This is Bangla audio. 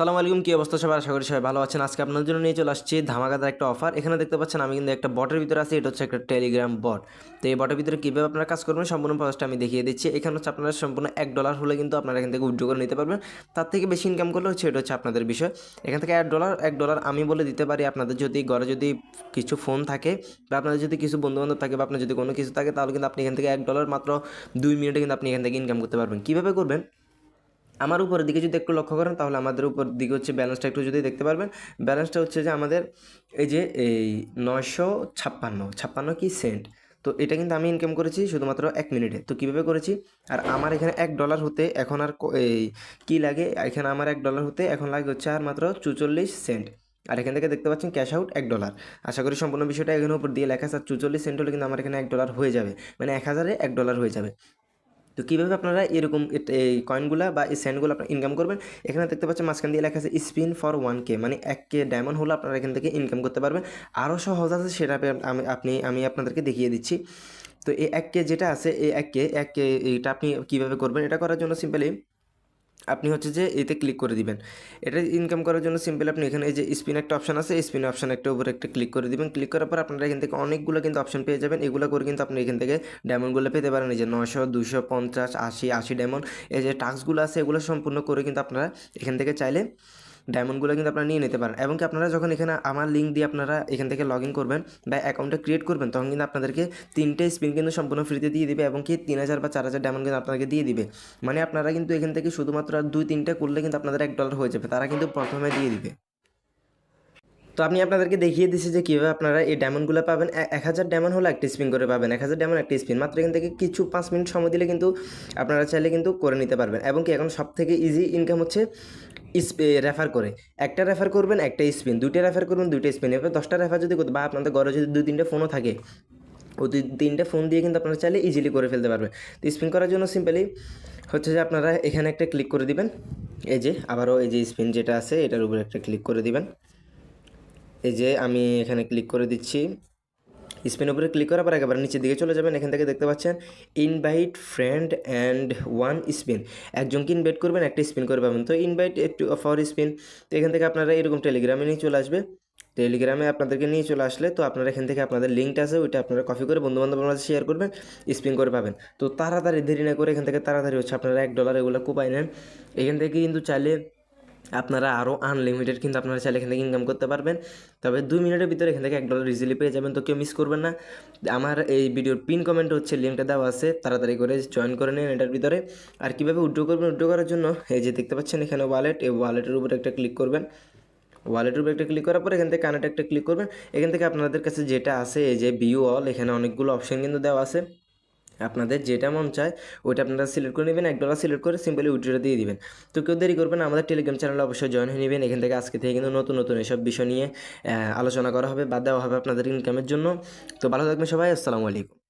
আসসালামু আলাইকুম, কি অবস্থা সবার? আশা করি সবাই ভালো আছেন। আজকে আপনাদের জন্য নিয়ে চলে আসছি ধামাকাদার একটা অফার। এখানে দেখতে পাচ্ছেন আমি কিন্তু একটা বটের ভিতরে আছি। এটা হচ্ছে একটা টেলিগ্রাম বট। তো এই বটের ভিতরে কীভাবে আপনারা কাজ করবেন সম্পূর্ণ প্রসেসটা আমি দেখিয়ে দিচ্ছি। এখানে হচ্ছে আপনারা সম্পূর্ণ $1 হলে কিন্তু আপনারা এখান থেকে উইথড্র করে নিতে পারবেন। তার থেকে বেশি ইনকাম করলে হচ্ছে এটা হচ্ছে আপনাদের বিষয়। এখান থেকে $1 আমি বলে দিতে পারি, আপনাদের যদি ঘরে যদি কিছু ফোন থাকে বা আপনাদের যদি কিছু বন্ধুবান্ধব থাকে বা আপনার যদি কোনো কিছু থাকে, তাহলে কিন্তু আপনি এখান থেকে $1 মাত্র 2 মিনিটে কিন্তু আপনি এখান থেকে ইনকাম করতে পারবেন। কীভাবে করবেন? আমার উপরের দিকে যদি একটু লক্ষ্য করেন, তাহলে আমাদের উপর দিকে হচ্ছে ব্যালেন্সটা একটু যদি দেখতে পারবেন। ব্যালেন্সটা হচ্ছে যে আমাদের এই যে এই 956 কি সেন্ট। তো এটা কিন্তু আমি ইনকাম করেছি শুধুমাত্র 1 মিনিটে। তো কীভাবে করেছি? আর আমার এখানে $1 হতে এখন আর এই কী লাগে, এখানে আমার $1 হতে এখন লাগে হচ্ছে আর মাত্র 44 সেন্ট। আর এখান থেকে দেখতে পাচ্ছেন ক্যাশ আউট $1। আশা করি সম্পূর্ণ বিষয়টা এখানে উপর দিয়ে লেখা আছে। আর 44 সেন্ট হলে কিন্তু আমার এখানে $1 হয়ে যাবে, মানে 1000-এ $1 হয়ে যাবে। তো কীভাবে আপনারা এরকম এই কয়েনগুলা বা এই সেন্টগুলো আপনারা ইনকাম করবেন? এখানে দেখতে পাচ্ছেন মাঝখান দিয়ে লেখা আছে স্পিন ফর 1K, মানে 1K ডায়মন্ড হলে আপনারা এখান থেকে ইনকাম করতে পারবেন। আরও সহজ আছে, সেটা আমি আপনাদেরকে দেখিয়ে দিচ্ছি। তো এই 1K যেটা আছে, এই 1K এইটা আপনি কীভাবে করবেন? এটা করার জন্য সিম্পলি আপনি হচ্ছে যে এতে ক্লিক করে দিবেন। এটা ইনকাম করার জন্য সিম্পল আপনি এখানে এই যে স্পিন একটা অপশন আছে, এই স্পিন অপশন একটা উপরে একটা ক্লিক করে দিবেন। ক্লিক করার পর আপনারা এখান থেকে অনেকগুলো কিন্তু অপশন পেয়ে যাবেন। এগুলো করে কিন্তু আপনি এখান থেকে ডায়মন্ডগুলো পেতে পারেন। এই যে 900, 250, 80 ডায়মন্ড, এই যে টাস্কগুলো আছে এগুলো সম্পূর্ণ করে কিন্তু আপনারা এখান থেকে চাইলে ডায়মন্ডগুলো কিন্তু আপনারা নিয়ে নিতে পারেন। এবং কি আপনারা যখন এখানে আমার লিঙ্ক দিয়ে আপনারা এখান থেকে লগ ইন করবেন বা অ্যাকাউন্টটা ক্রিয়েট করবেন, তখন কিন্তু আপনাদেরকে 3টে স্পিন কিন্তু সম্পূর্ণ ফ্রিতে দিয়ে দিবে এবং কি 3000 বা 4000 ডায়মন্ড কিন্তু আপনাদেরকে দিয়ে দিবে। মানে আপনারা কিন্তু এখান থেকে শুধুমাত্র 2-3টে করলে কিন্তু আপনাদের $1 হয়ে যাবে। তারা কিন্তু প্রথমে দিয়ে দিবে। তো আমি আপনাদেরকে দেখিয়ে দিচ্ছি যে কীভাবে আপনারা এই ডায়মন্ডগুলো পাবেন। 1000 ডায়মন্ড হলে একটা স্পিন করে পাবেন। 1000 ডায়মন্ড একটা স্পিন মাত্র এখান থেকে কিছু 5 মিনিট সময় দিলে কিন্তু আপনারা চাইলে কিন্তু করে নিতে পারবেন। এবং কি এখন সবথেকে ইজি ইনকাম হচ্ছে রেফার করে। একটা রেফার করবেন, একটা স্পিন। 2টা রেফার করবেন, 2টা স্পিন। এবার 10টা রেফার যদি করতে বা আপনাদের ঘরে যদি 2-3টে ফোনও থাকে, ওই 2-3টে ফোন দিয়ে কিন্তু আপনারা চাইলে ইজিলি করে ফেলতে পারবেন। তো স্পিন করার জন্য সিম্পলি হচ্ছে যে আপনারা এখানে একটা ক্লিক করে দিবেন। এই যে আবারও এই যে স্পিন যেটা আছে এটার উপরে একটা ক্লিক করে দিবেন। এই যে আমি এখানে ক্লিক করে দিচ্ছি। স্পিনের উপরে ক্লিক করার পর একেবারে নিচের দিকে চলে যাবেন। এখান থেকে দেখতে পাচ্ছেন ইনভাইট ফ্রেন্ড অ্যান্ড 1 স্পিন। একজনকে ইনভাইট করবেন, একটা স্পিন করে পাবেন। তো ইনভাইট একটু ফর স্পিন। তো এখান থেকে আপনারা এরকম টেলিগ্রামে নিয়ে চলে আসবে। টেলিগ্রামে আপনাদেরকে নিয়ে চলে আসলে তো আপনারা এখান থেকে আপনাদের লিঙ্কটা আছে ওইটা আপনারা কপি করে বন্ধুবান্ধবের মাঝে শেয়ার করবেন, স্পিন করে পাবেন। তো তাড়াতাড়ি দেরি না করে এখান থেকে তাড়াতাড়ি হচ্ছে আপনারা $1 এগুলো কোপাই নেন। এখান থেকে কিন্তু চাইলে আপনারা আরও আনলিমিটেড কিন্তু আপনারা চাইলে এখান থেকে ইনকাম করতে পারবেন। তবে 2 মিনিটের ভিতরে এখান থেকে $1 ইজিলি পেয়ে যাবেন। তো কেউ মিস করবেন না। আমার এই ভিডিওর পিন কমেন্টে হচ্ছে লিঙ্কটা দেওয়া আছে, তাড়াতাড়ি করে জয়েন করে নিন এটার ভিতরে। আর কীভাবে উইথড্র করবেন? উইথড্র করার জন্য এই যে দেখতে পাচ্ছেন এখানে ওয়ালেট, এই ওয়ালেটের উপরে একটা ক্লিক করবেন। ওয়ালেটের উপরে একটা ক্লিক করার পর এখান থেকে কানেক্ট একটা ক্লিক করবেন। এখান থেকে আপনাদের কাছে যেটা আছে এই যে ভিউ অল, এখানে অনেকগুলো অপশন কিন্তু দেওয়া আছে। আপনাদের যেটা মন চায় ওইটা আপনারা সিলেক্ট করে নেবেন। $1 সিলেক্ট করে সিম্পলি উইথড্র দিয়ে দিবেন। তো কেউ দেরি করবেন না, আমাদের টেলিগ্রাম চ্যানেলে অবশ্যই জয়েন হয়ে নেবেন। এখান থেকে আজকে থেকে কিন্তু নতুন নতুন এসব বিষয় নিয়ে আলোচনা করা হবে বা দেওয়া হবে আপনাদের ইনকামের জন্য। তো ভালো থাকবেন সবাই। আসসালামু আলাইকুম।